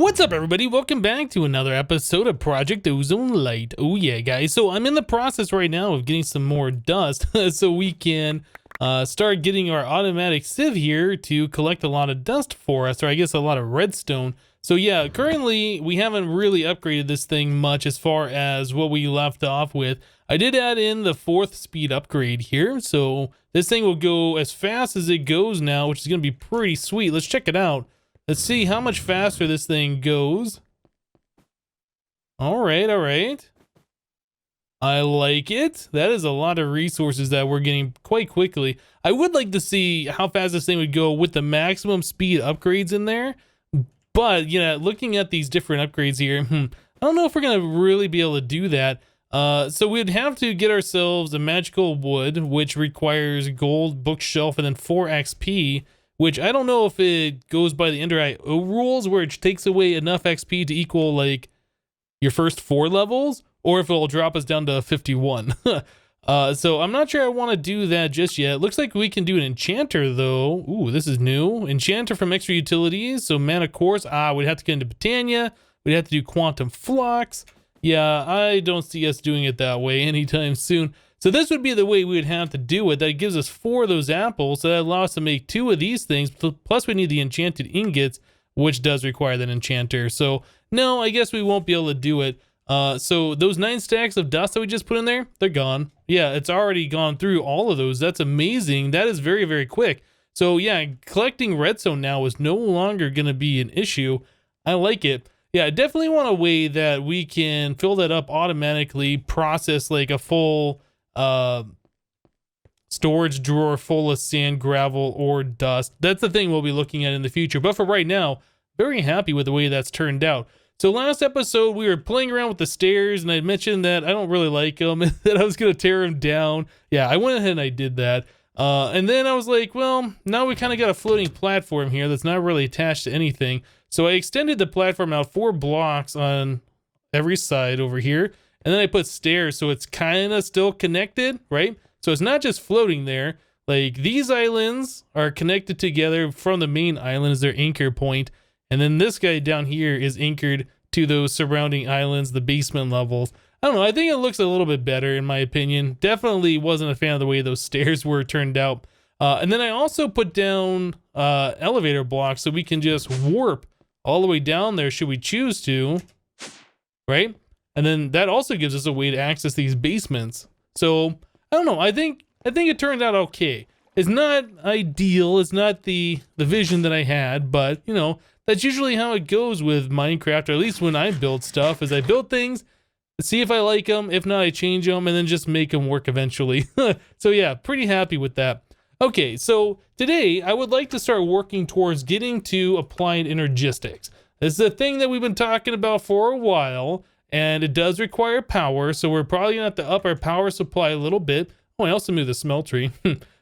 What's up, everybody? Welcome back to another episode of Project Ozone Lite. Oh yeah, guys. So I'm in the process right now of getting some more dust so we can start getting our automatic sieve here to collect a lot of dust for us, or I guess a lot of redstone. So yeah, currently we haven't really upgraded this thing much as far as what we left off with. I did add in the 4th speed upgrade here, so this thing will go as fast as it goes now, which is going to be pretty sweet. Let's check it out. Let's see how much faster this thing goes. All right. I like it. That is a lot of resources that we're getting quite quickly. I would like to see how fast this thing would go with the maximum speed upgrades in there. But, yeah, looking at these different upgrades here, I don't know if we're going to really be able to do that. So we'd have to get ourselves a magical wood, which requires gold, bookshelf, and then 4 XP. Which I don't know if it goes by the Ender IO rules where it takes away enough XP to equal like your first 4 levels, or if it'll drop us down to 51. So I'm not sure I want to do that just yet. Looks like we can do an Enchanter though. Ooh, this is new. Enchanter from extra utilities. So mana quartz. We'd have to get into Botania. We'd have to do quantum flux. Yeah, I don't see us doing it that way anytime soon. So this would be the way we would have to do it. That gives us 4 of those apples. So that allows us to make 2 of these things. Plus we need the enchanted ingots, which does require that enchanter. So no, I guess we won't be able to do it. So those 9 stacks of dust that we just put in there, they're gone. Yeah, it's already gone through all of those. That's amazing. That is very, very quick. So yeah, collecting redstone now is no longer going to be an issue. I like it. Yeah, I definitely want a way that we can fill that up automatically, process like a full storage drawer full of sand, gravel, or dust. That's the thing we'll be looking at in the future. But for right now, very happy with the way that's turned out. So last episode, we were playing around with the stairs, and I mentioned that I don't really like them, and that I was going to tear them down. Yeah, I went ahead and I did that. And then I was like, well, now we kind of got a floating platform here that's not really attached to anything. So I extended the platform out 4 blocks on every side over here. And then I put stairs so it's kind of still connected, right? So it's not just floating there. Like these islands are connected together from the main island as their anchor point. And then this guy down here is anchored to those surrounding islands, the basement levels. I don't know. I think it looks a little bit better in my opinion. Definitely wasn't a fan of the way those stairs were turned out. And then I also put down elevator blocks so we can just warp all the way down there should we choose to, right? And then that also gives us a way to access these basements. So I don't know. I think it turned out okay. It's not ideal. It's not the vision that I had, but you know, that's usually how it goes with Minecraft, or at least when I build stuff, is I build things, see if I like them. If not, I change them and then just make them work eventually. So yeah, pretty happy with that. Okay, so today I would like to start working towards getting to applied energistics. This is a thing that we've been talking about for a while. And it does require power, so we're probably gonna have to up our power supply a little bit. Oh, I also moved the smeltery.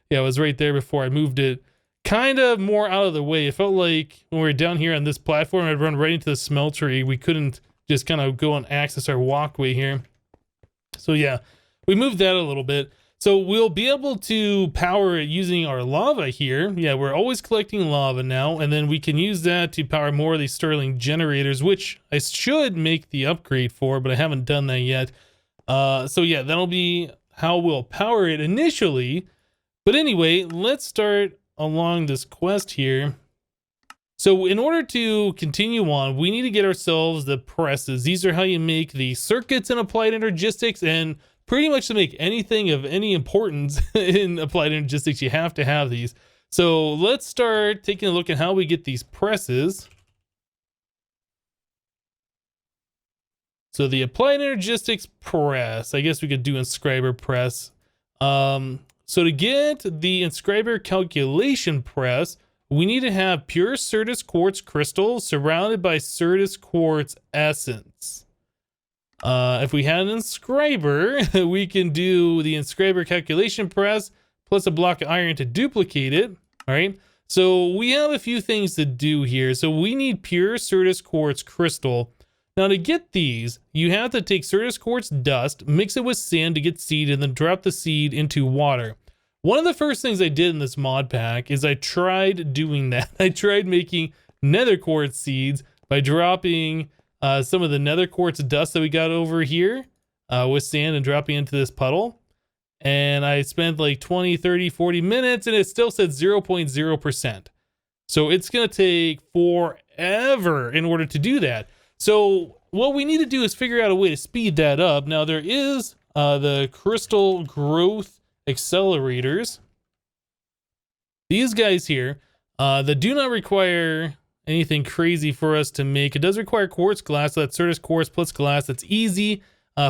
Yeah, it was right there before I moved it kind of more out of the way. It felt like when we were down here on this platform, I'd run right into the smeltery. We couldn't just kind of go and access our walkway here. So yeah, we moved that a little bit. So we'll be able to power it using our lava here. Yeah, we're always collecting lava now, and then we can use that to power more of these Sterling generators, which I should make the upgrade for, but I haven't done that yet. So yeah, that'll be how we'll power it initially. But anyway, let's start along this quest here. So in order to continue on, we need to get ourselves the presses. These are how you make the circuits in applied energistics, and pretty much to make anything of any importance in applied energistics, you have to have these. So let's start taking a look at how we get these presses. So the applied energistics press, I guess we could do inscriber press. So to get the inscriber calculation press, we need to have pure Syrtis quartz crystal surrounded by Syrtis quartz essence. If we had an inscriber, we can do the inscriber calculation press plus a block of iron to duplicate it. All right. So we have a few things to do here. So we need pure Syrtis quartz crystal. Now to get these, you have to take Syrtis quartz dust, mix it with sand to get seed, and then drop the seed into water. One of the first things I did in this mod pack is I tried doing that. I tried making nether quartz seeds, by dropping some of the nether quartz dust that we got over here with sand and dropping into this puddle. And I spent like 20, 30, 40 minutes and it still said 0.0%. So it's going to take forever in order to do that. So what we need to do is figure out a way to speed that up. Now there is the crystal growth accelerators. These guys here that do not require anything crazy for us to make. It does require quartz glass, so that's Syrtis quartz plus glass. That's easy.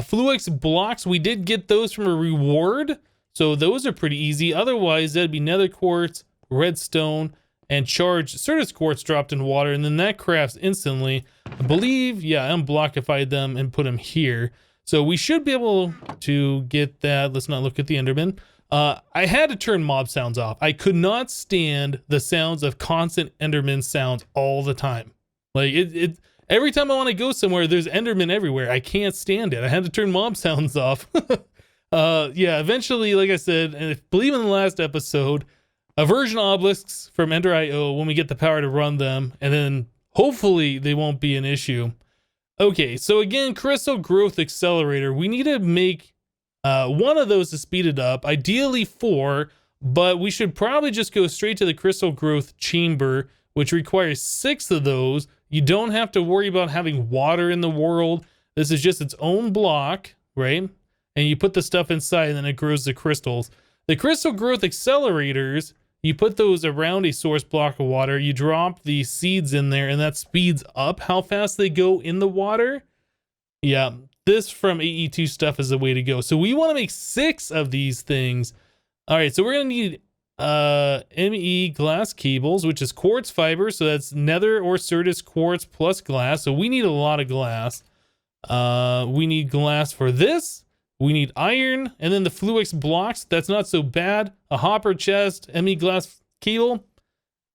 Fluix blocks, we did get those from a reward, so those are pretty easy. Otherwise, that'd be nether quartz, redstone, and charged Syrtis quartz dropped in water, and then that crafts instantly. I believe, yeah, I unblockified them and put them here. So we should be able to get that. Let's not look at the Enderman. I had to turn mob sounds off. I could not stand the sounds of constant Enderman sounds all the time. Like every time I want to go somewhere, there's Enderman everywhere. I can't stand it. I had to turn mob sounds off. Yeah, eventually, like I said, and I believe in the last episode, aversion obelisks from Ender.io when we get the power to run them, and then hopefully they won't be an issue. Okay, so again, crystal growth accelerator. We need to make one of those to speed it up, ideally 4, but we should probably just go straight to the crystal growth chamber, which requires 6 of those. You don't have to worry about having water in the world. This is just its own block, right? And you put the stuff inside and then it grows the crystals. The crystal growth accelerators, you put those around a source block of water, you drop the seeds in there, and that speeds up how fast they go in the water. Yeah, this from AE2 stuff is the way to go. So we want to make 6 of these things. All right, so we're going to need ME glass cables, which is quartz fiber. So that's nether or Syrtis quartz plus glass. So we need a lot of glass. We need glass for this. We need iron, and then the Fluix blocks. That's not so bad. A hopper chest, ME glass cable.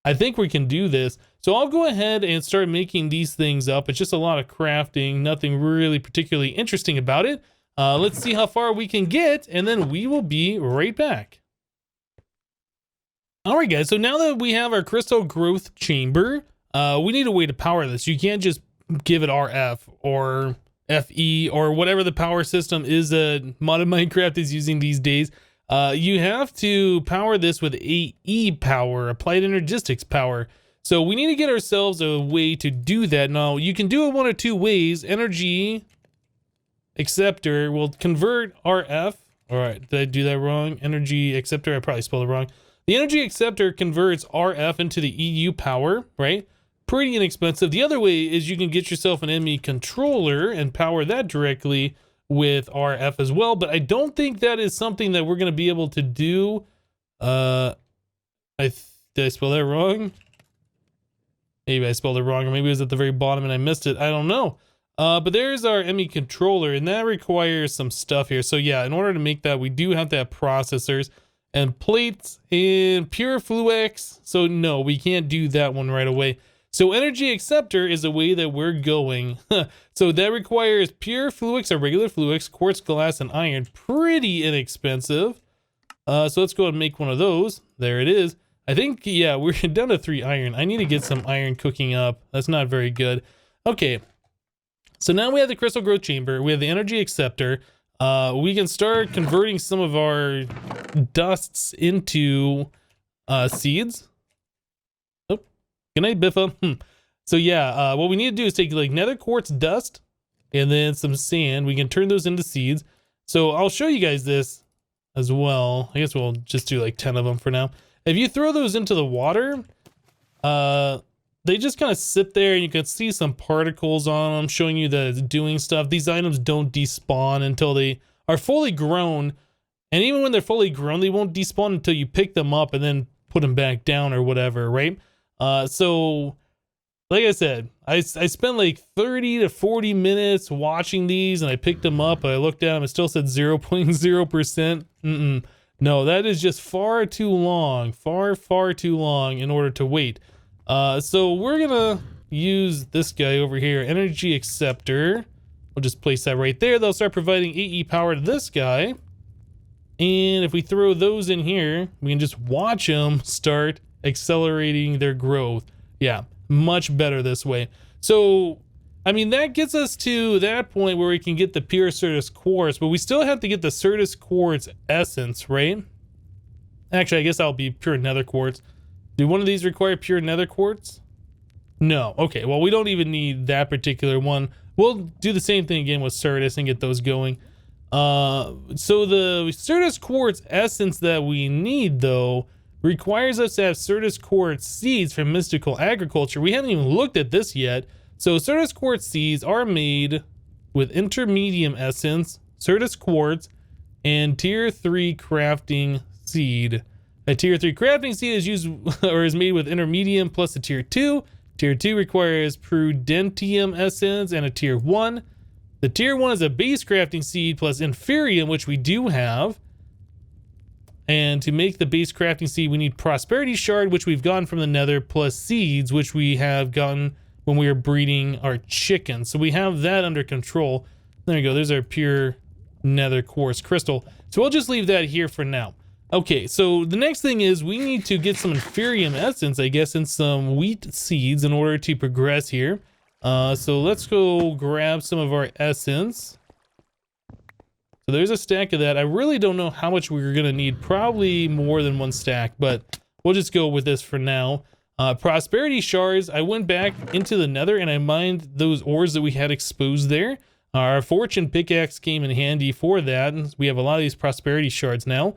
I think we can do this. So I'll go ahead and start making these things up. It's just a lot of crafting, nothing really particularly interesting about it. Let's see how far we can get, and then we will be right back. All right, guys, so now that we have our crystal growth chamber, we need a way to power this. You can't just give it RF or FE or whatever the power system is that modded Minecraft is using these days. You have to power this with AE power, applied energistics power. So we need to get ourselves a way to do that. Now, you can do it one of 2 ways. Energy Acceptor will convert RF. All right, did I do that wrong? Energy Acceptor, I probably spelled it wrong. The Energy Acceptor converts RF into the EU power, right? Pretty inexpensive. The other way is you can get yourself an ME controller and power that directly with RF as well, but I don't think that is something that we're going to be able to do. Did I spell that wrong? Maybe I spelled it wrong, or maybe it was at the very bottom and I missed it. I don't know. But there's our ME controller, and that requires some stuff here. So yeah, in order to make that, we do have to have processors and plates and pure Fluix. So no, we can't do that one right away. So Energy Acceptor is the way that we're going. So that requires pure Fluix or regular Fluix, quartz glass, and iron. Pretty inexpensive. So let's go and make one of those. There it is. I think, yeah, we're down to 3 iron. I need to get some iron cooking up. That's not very good. Okay. So now we have the crystal growth chamber. We have the Energy Acceptor. We can start converting some of our dusts into seeds. Oh, good night, Biffa. So yeah, what we need to do is take like nether quartz dust and then some sand. We can turn those into seeds. So I'll show you guys this as well. I guess we'll just do like 10 of them for now. If you throw those into the water, they just kind of sit there and you can see some particles on them showing you that it's doing stuff. These items don't despawn until they are fully grown. And even when they're fully grown, they won't despawn until you pick them up and then put them back down or whatever, right? So like I said, I spent like 30 to 40 minutes watching these, and I picked them up. I looked at them, it still said 0.0%. No, that is just far too long, far too long in order to wait. So we're gonna use this guy over here, Energy Acceptor. We'll just place that right there. They'll start providing AE power to this guy. And if we throw those in here, we can just watch them start accelerating their growth. Yeah, much better this way. So, I mean, that gets us to that point where we can get the pure Syrtis Quartz, but we still have to get the Syrtis Quartz essence, right? Actually, I guess that'll be pure nether quartz. Do one of these require pure nether quartz? No. Okay, well, we don't even need that particular one. We'll do the same thing again with Syrtis and get those going. So the Syrtis Quartz essence that we need, though, requires us to have Syrtis Quartz seeds from Mystical Agriculture. We haven't even looked at this yet. So Syrtis Quartz seeds are made with Intermedium essence, Syrtis Quartz, and Tier 3 crafting seed. A Tier 3 crafting seed is used or is made with Intermedium plus a Tier 2. Tier 2 requires Prudentium essence and a Tier 1. The Tier 1 is a base crafting seed plus Inferium, which we do have. And to make the base crafting seed, we need Prosperity Shard, which we've gotten from the Nether, plus seeds, which we have gotten when we were breeding our chickens. So we have that under control. There we go. There's our pure Nether Quartz crystal. So we'll just leave that here for now. Okay, so the next thing is we need to get some Inferium essence, I guess, and some wheat seeds in order to progress here. So let's go grab some of our essence. So there's a stack of that. I really don't know how much we're going to need. Probably more than one stack, but we'll just go with this for now. Prosperity Shards. I went back into the Nether and I mined those ores that we had exposed there. Our Fortune Pickaxe came in handy for that. We have a lot of these Prosperity Shards now.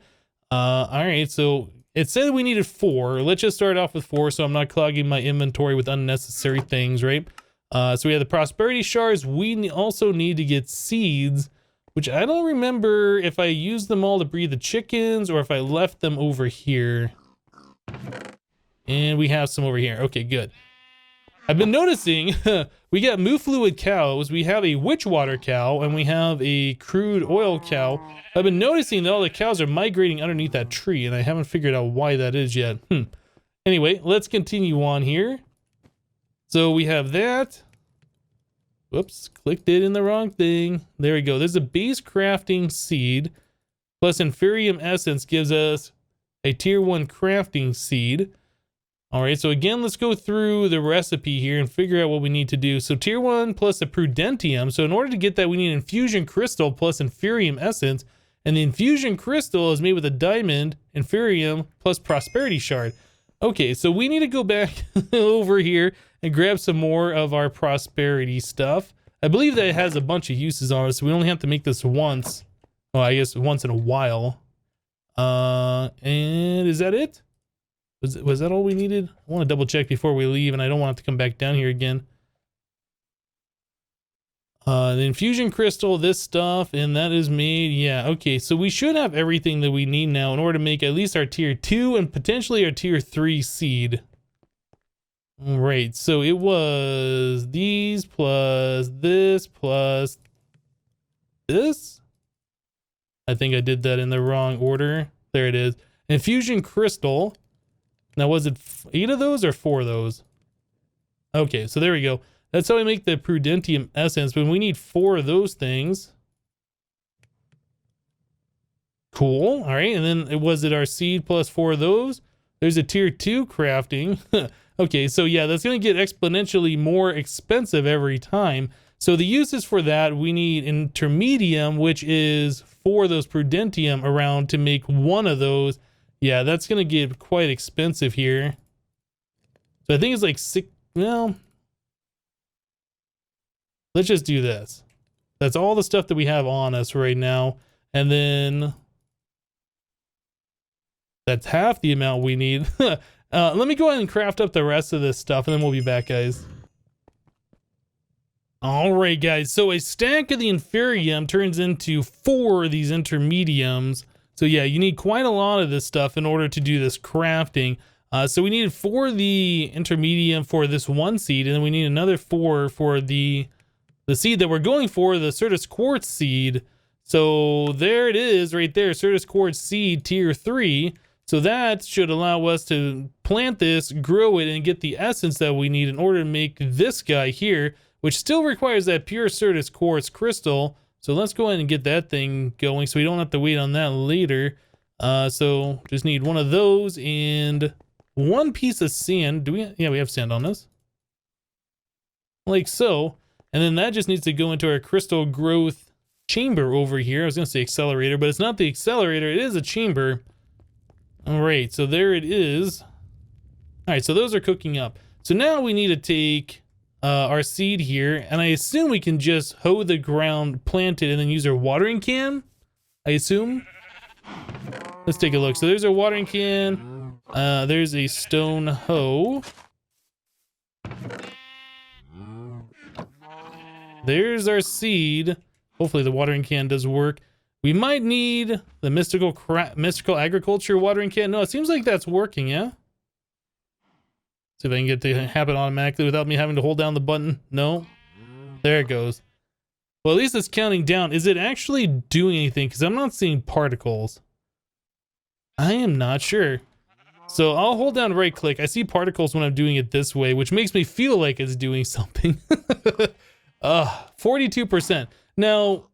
Alright, so it said we needed 4. Let's just start off with 4 so I'm not clogging my inventory with unnecessary things, right? So we have the Prosperity Shards. We also need to get seeds, which I don't remember if I used them all to breed the chickens or if I left them over here. And we have some over here. Okay, good. I've been noticing we got moo fluid cows, we have a witch water cow, and we have a crude oil cow. I've been noticing that all the cows are migrating underneath that tree, and I haven't figured out why that is yet. Anyway, let's continue on here. So we have that. Whoops, clicked it in the wrong thing. There we go. There's a base crafting seed plus Inferium essence gives us a Tier 1 crafting seed. All right, so again, let's go through the recipe here and figure out what we need to do. So Tier 1 plus a Prudentium. So in order to get that, we need Infusion Crystal plus Inferium essence. And the Infusion Crystal is made with a Diamond, Inferium, plus Prosperity Shard. Okay, so we need to go back over here and grab some more of our Prosperity stuff. I believe that it has a bunch of uses on it, so we only have to make this once. Oh, I guess once in a while. And is that it? Was that all we needed? I want to double check before we leave, and I don't want to come back down here again. The Infusion Crystal, this stuff, and that is made. Yeah, okay, so we should have everything that we need now in order to make at least our Tier 2 and potentially our Tier 3 seed. All right, so it was these plus this plus this. I think I did that in the wrong order. There it is. Infusion Crystal. Now, was it 8 of those or 4 of those? Okay, so there we go. That's how we make the Prudentium essence, but we need 4 of those things. Cool. All right, and then was it our seed plus 4 of those? There's a Tier 2 crafting. Okay, so yeah, that's going to get exponentially more expensive every time. So the uses for that, we need Intermedium, which is 4 of those Prudentium around to make 1 of those. Yeah, that's going to get quite expensive here. So I think it's like 6, well, let's just do this. That's all the stuff that we have on us right now. And then that's half the amount we need. Let me go ahead and craft up the rest of this stuff and then we'll be back, guys. All right, guys. So a stack of the Inferium turns into 4 of these Intermediums. So yeah, you need quite a lot of this stuff in order to do this crafting. So we needed 4 of the Intermedium for this 1 seed, and then we need another 4 for the seed that we're going for, the Syrtis Quartz seed. So there it is right there, Syrtis Quartz seed Tier 3. So that should allow us to plant this, grow it, and get the essence that we need in order to make this guy here, which still requires that pure Syrtis Quartz crystal. So let's go ahead and get that thing going so we don't have to wait on that later. So just need 1 of those and 1 piece of sand. Do we? Yeah, we have sand on this. like so. And then that just needs to go into our crystal growth chamber over here. I was gonna say accelerator, but it's not the accelerator, it is a chamber. All right, so there it is. All right, so those are cooking up. So now we need to take our seed here, and I assume we can just hoe the ground, plant it, and then use our watering can, I assume. Let's take a look. So there's our watering can. There's a stone hoe. There's our seed. Hopefully the watering can does work. We might need the mystical agriculture watering can. No, it seems like that's working, yeah? See if I can get it to happen automatically without me having to hold down the button. No. There it goes. Well, at least it's counting down. Is it actually doing anything? Because I'm not seeing particles. I am not sure. So I'll hold down right click. I see particles when I'm doing it this way, which makes me feel like it's doing something. 42%. Now,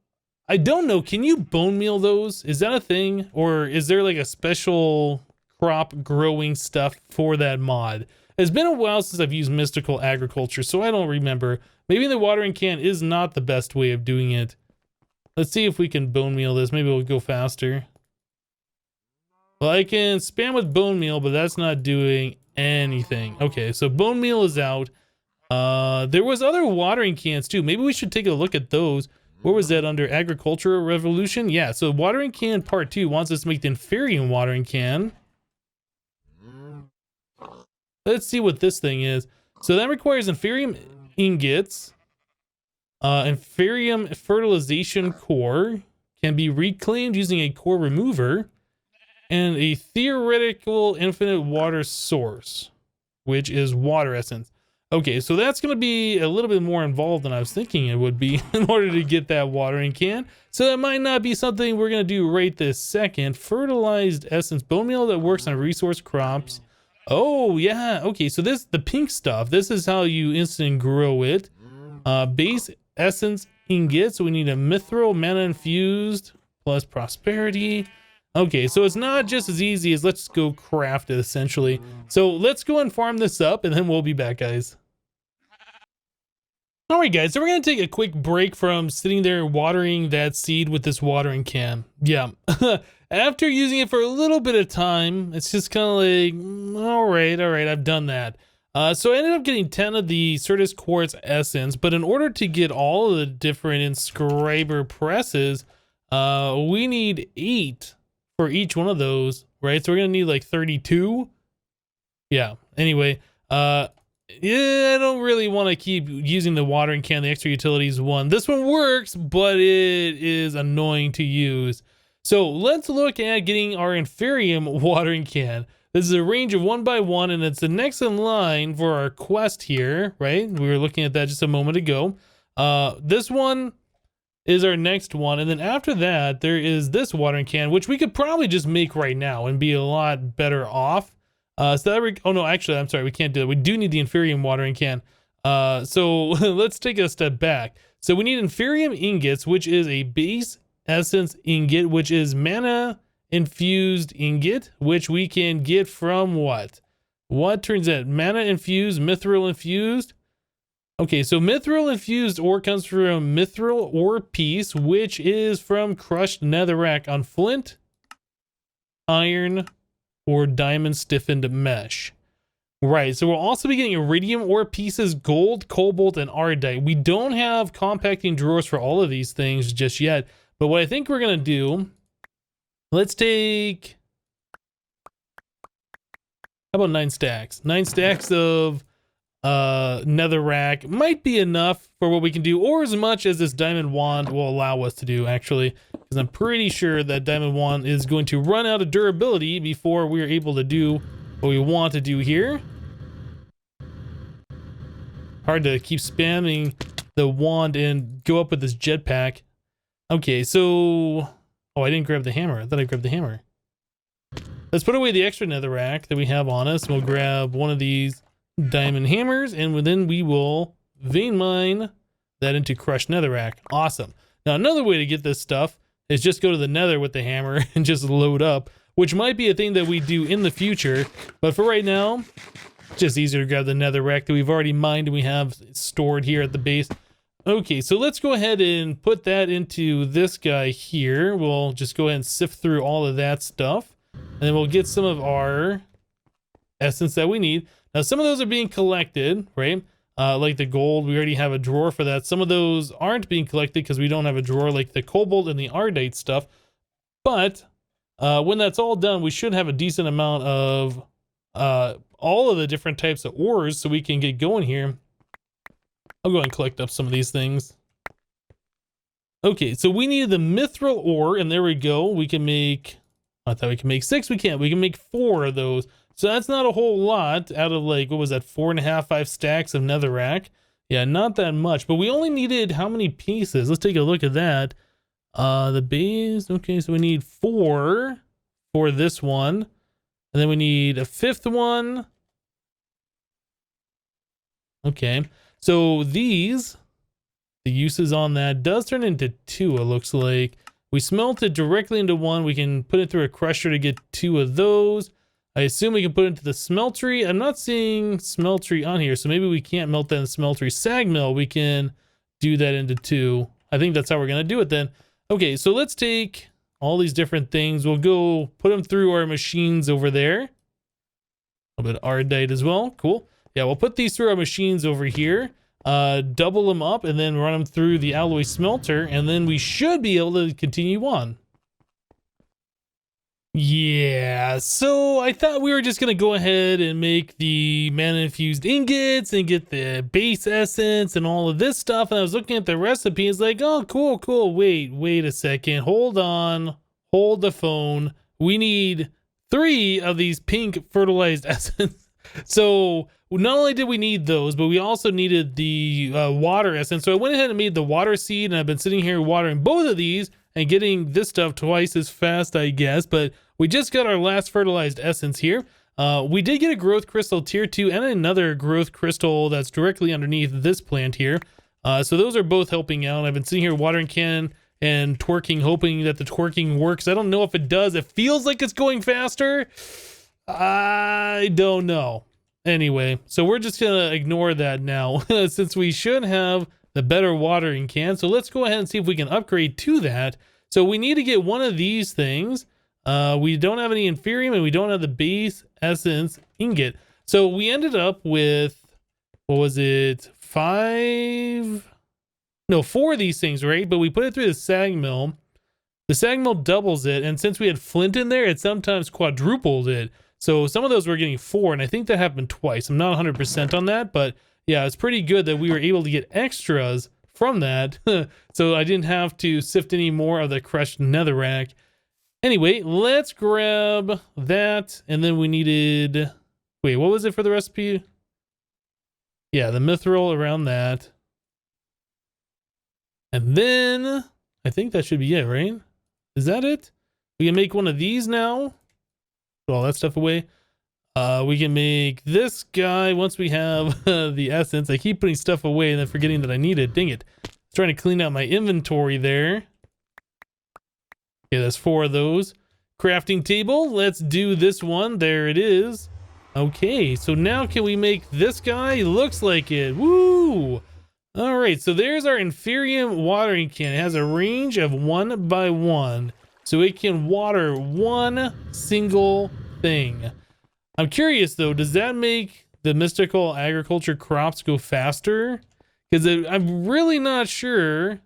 I don't know. Can you bone meal those? Is that a thing? Or is there like a special crop growing stuff for that mod? It's been a while since I've used mystical agriculture, so I don't remember. Maybe the watering can is not the best way of doing it. Let's see if we can bone meal this. Maybe it'll go faster. Well, I can spam with bone meal, but that's not doing anything. Okay, so bone meal is out. There was other watering cans too. Maybe we should take a look at those. Where was that under agricultural revolution? Yeah, so watering can part 2 wants us to make the inferior watering can. Let's see what this thing is. So that requires inferium ingots, inferium fertilization core, can be reclaimed using a core remover, and a theoretical infinite water source, which is water essence. Okay, so that's going to be a little bit more involved than I was thinking it would be in order to get that watering can. So that might not be something we're going to do right this second. Fertilized essence bone meal that works on resource crops. Oh, yeah. Okay, so this, the pink stuff, this is how you instant grow it. Base essence ingot, so we need a mithril mana infused plus prosperity. Okay, so it's not just as easy as let's go craft it, essentially. So let's go and farm this up, and then we'll be back, guys. All right, guys, so we're going to take a quick break from sitting there watering that seed with this watering can. Yeah. After using it for a little bit of time, it's just kind of like, all right, I've done that. So I ended up getting 10 of the Syrtis Quartz essence, but in order to get all of the different inscriber presses, we need 8 for each one of those, right? So we're gonna need like 32. Yeah, anyway, yeah, I don't really want to keep using the watering can, the extra utilities one. This one works, but it is annoying to use. So let's look at getting our inferium watering can. This is a range of 1 by 1, and it's the next in line for our quest here, right? We were looking at that just a moment ago. This one is our next one, and then after that, there is this watering can, which we could probably just make right now and be a lot better off. So that oh no, actually, I'm sorry, we can't do it. We do need the inferium watering can. So let's take a step back. So we need inferium ingots, which is a base essence ingot, which is mana infused ingot, which we can get from what turns out mana infused, mithril infused. Okay, so mithril infused ore comes from mithril ore piece, which is from crushed netherrack on flint, iron, or diamond stiffened mesh. Right, so we'll also be getting iridium ore pieces, gold, cobalt, and ardite. We don't have compacting drawers for all of these things just yet, but what I think we're gonna do, let's take, how about 9 stacks? 9 stacks of netherrack might be enough for what we can do, or as much as this diamond wand will allow us to do, actually, because I'm pretty sure that diamond wand is going to run out of durability before we're able to do what we want to do here. Hard to keep spamming the wand and go up with this jetpack. Okay, so oh, I didn't grab the hammer. I thought I grabbed the hammer. Let's put away the extra netherrack that we have on us. We'll grab one of these diamond hammers, and then we will vein mine that into crushed netherrack. Awesome. Now another way to get this stuff is just go to the nether with the hammer and just load up, which might be a thing that we do in the future, but for right now, Just easier to grab the netherrack that we've already mined and we have stored here at the base. Okay, so let's go ahead and put that into this guy here. We'll just go ahead and sift through all of that stuff. And then we'll get some of our essence that we need. Now, some of those are being collected, right? Like the gold, we already have a drawer for that. Some of those aren't being collected because we don't have a drawer, like the cobalt and the ardite stuff. But when that's all done, we should have a decent amount of all of the different types of ores so we can get going here. I'll go ahead and collect up some of these things. Okay, so we need the mithril ore, and there we go. We can make, I thought we could make 6. We can't. We can make 4 of those. So that's not a whole lot out of, like, what was that, 4.5, 5 stacks of netherrack. Yeah, not that much. But we only needed how many pieces? Let's take a look at that. The base, okay, so we need 4 for this one. And then we need a 5th one. Okay. So these, the uses on that does turn into 2, it looks like. We smelt it directly into 1. We can put it through a crusher to get 2 of those. I assume we can put it into the smeltery. I'm not seeing smeltery on here, so maybe we can't melt that in smeltery. Sag mill, we can do that into 2. I think that's how we're going to do it then. Okay, so let's take all these different things. We'll go put them through our machines over there. A little bit of ardite as well. Cool. Yeah, we'll put these through our machines over here, double them up, and then run them through the alloy smelter, and then we should be able to continue on. Yeah, so I thought we were just going to go ahead and make the mana-infused ingots and get the base essence and all of this stuff, and I was looking at the recipe, it's like, oh, cool, cool, wait a second, hold on, hold the phone, we need 3 of these pink fertilized essence. So not only did we need those, but we also needed the water essence. So I went ahead and made the water seed, and I've been sitting here watering both of these and getting this stuff twice as fast, I guess. But we just got our last fertilized essence here. We did get a growth crystal tier 2 and another growth crystal that's directly underneath this plant here. So those are both helping out. I've been sitting here watering can and twerking, hoping that the twerking works. I don't know if it does. It feels like it's going faster. I don't know. Anyway, so we're just gonna ignore that now since we should have the better watering can. So let's go ahead and see if we can upgrade to that. So we need to get one of these things. We don't have any inferium and we don't have the base essence ingot. So we ended up with, what was it? 4 of these things, right? But we put it through the sag mill. The sag mill doubles it. And since we had flint in there, it sometimes quadrupled it. So some of those were getting 4, and I think that happened twice. I'm not 100% on that, but yeah, it's pretty good that we were able to get extras from that. So I didn't have to sift any more of the crushed netherrack. Anyway, let's grab that, and then we needed... Wait, what was it for the recipe? Yeah, the mithril around that. And then, I think that should be it, right? Is that it? We can make one of these now. Put all that stuff away. We can make this guy once we have the essence. I keep putting stuff away and then forgetting that I need it. Dang it. I was trying to clean out my inventory there. Okay, that's 4 of those. Crafting table. Let's do this one. There it is. Okay, so now can we make this guy? Looks like it. Woo! All right, so there's our Inferior Watering Can. It has a range of 1 by 1. So it can water one single thing. I'm curious though, does that make the mystical agriculture crops go faster? Because I'm really not sure.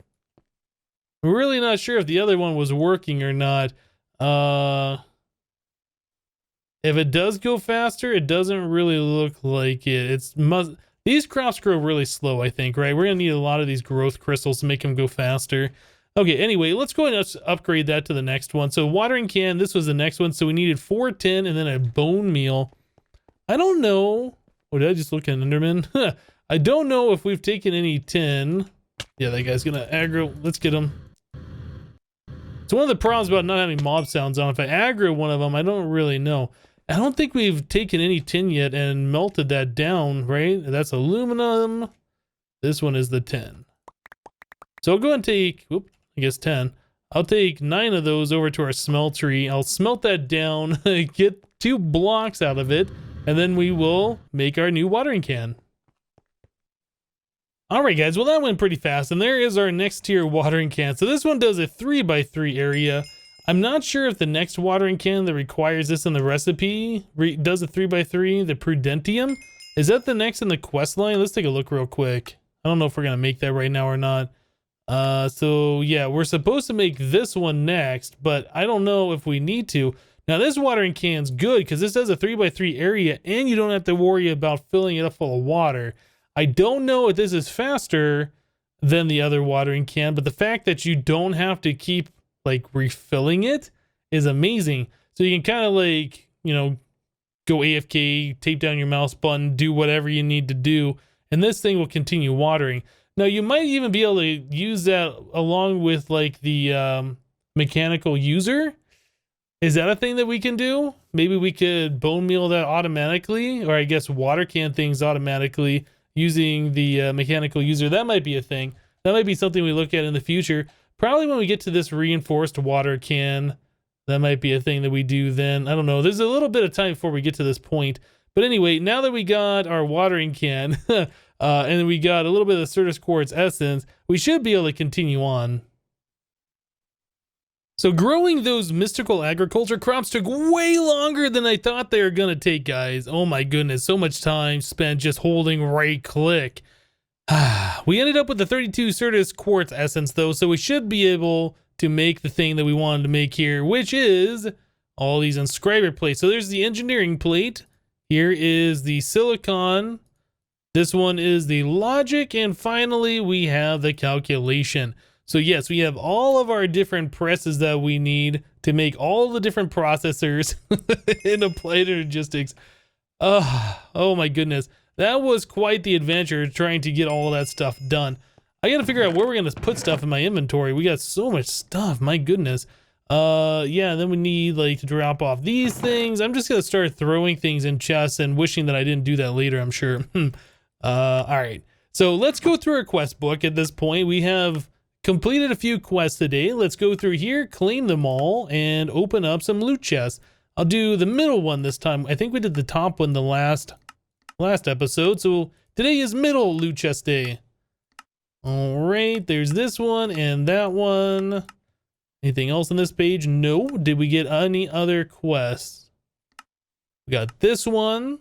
I'm really not sure if the other one was working or not. If it does go faster, it doesn't really look like it. These crops grow really slow, I think, right? We're gonna need a lot of these growth crystals to make them go faster. Okay, anyway, let's go ahead and upgrade that to the next one. So watering can, this was the next one. So we needed 4 tin and then a bone meal. I don't know. Oh, did I just look at Enderman? I don't know if we've taken any tin. Yeah, that guy's gonna aggro. Let's get him. It's one of the problems about not having mob sounds on. If I aggro one of them, I don't really know. I don't think we've taken any tin yet and melted that down, right? That's aluminum. This one is the tin. So I'll go and take, whoop, I guess 10. I'll take 9 of those over to our smeltery. I'll smelt that down, get 2 blocks out of it, and then we will make our new watering can. All right, guys, well, that went pretty fast, and there is our next tier watering can. So this one does a 3x3 area. I'm not sure if the next watering can that requires this in the recipe does a 3x3, the Prudentium. Is that the next in the quest line? Let's take a look real quick. I don't know if we're going to make that right now or not. So yeah, we're supposed to make this one next, but I don't know if we need to. Now this watering can's good because this does a 3x3 area and you don't have to worry about filling it up full of water. I don't know if this is faster than the other watering can, but the fact that you don't have to keep like refilling it is amazing. So you can kind of like, you know, go AFK, tape down your mouse button, do whatever you need to do, and this thing will continue watering. Now you might even be able to use that along with like the mechanical user. Is that a thing that we can do? Maybe we could bone meal that automatically, or I guess water can things automatically using the mechanical user. That might be a thing. That might be something we look at in the future. Probably when we get to this reinforced water can, that might be a thing that we do then. I don't know. There's a little bit of time before we get to this point. But anyway, now that we got our watering can and we got a little bit of the Syrtis Quartz essence, we should be able to continue on. So growing those mystical agriculture crops took way longer than I thought they were going to take, guys. Oh my goodness, so much time spent just holding right click. We ended up with the 32 Syrtis Quartz essence though, so we should be able to make the thing that we wanted to make here, which is all these inscriber plates. So there's the engineering plate. Here is the silicon. This one is the logic, and finally we have the calculation. So yes, we have all of our different presses that we need to make all the different processors in Applied Energistics. Oh my goodness. That was quite the adventure trying to get all that stuff done. I gotta figure out where we're gonna put stuff in my inventory. We got so much stuff, my goodness. Yeah, then we need like to drop off these things. I'm just gonna start throwing things in chests and wishing that I didn't do that later, I'm sure. All right, so let's go through our quest book at this point. We have completed a few quests today. Let's go through here, claim them all, and open up some loot chests. I'll do the middle one this time. I think we did the top one the last episode, so today is middle loot chest day. All right, there's this one and that one. Anything else on this page? No. Did we get any other quests? We got this one.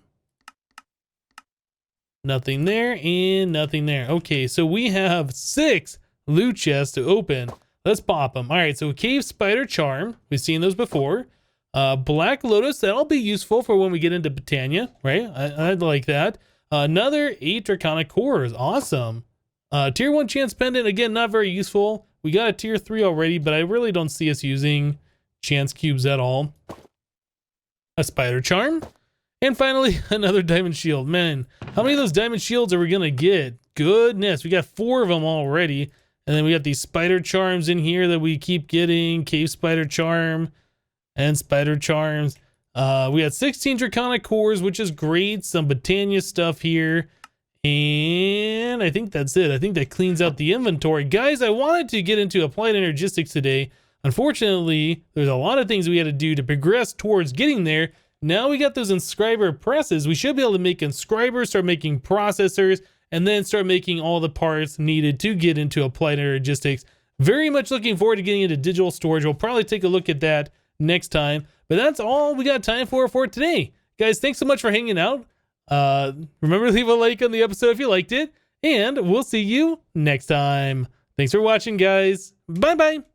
Nothing there and nothing there. Okay, so we have 6 loot chests to open. Let's pop them. All right, so cave spider charm. We've seen those before. Black lotus, that'll be useful for when we get into Britannia, right? I'd like that. Another 8 draconic cores. Awesome. Tier 1 chance pendant, again, not very useful. We got a tier 3 already, but I really don't see us using chance cubes at all. A spider charm. And finally, another diamond shield. Man, how many of those diamond shields are we going to get? Goodness, we got 4 of them already. And then we got these spider charms in here that we keep getting. Cave spider charm and spider charms. We got 16 draconic cores, which is great. Some Britannia stuff here. And I think that's it. I think that cleans out the inventory. Guys, I wanted to get into Applied Energistics today. Unfortunately, there's a lot of things we had to do to progress towards getting there. Now we got those inscriber presses. We should be able to make inscribers, start making processors, and then start making all the parts needed to get into Applied Energistics. Very much looking forward to getting into digital storage. We'll probably take a look at that next time. But that's all we got time for today. Guys, thanks so much for hanging out. Remember to leave a like on the episode if you liked it, and we'll see you next time. Thanks for watching, guys. Bye bye.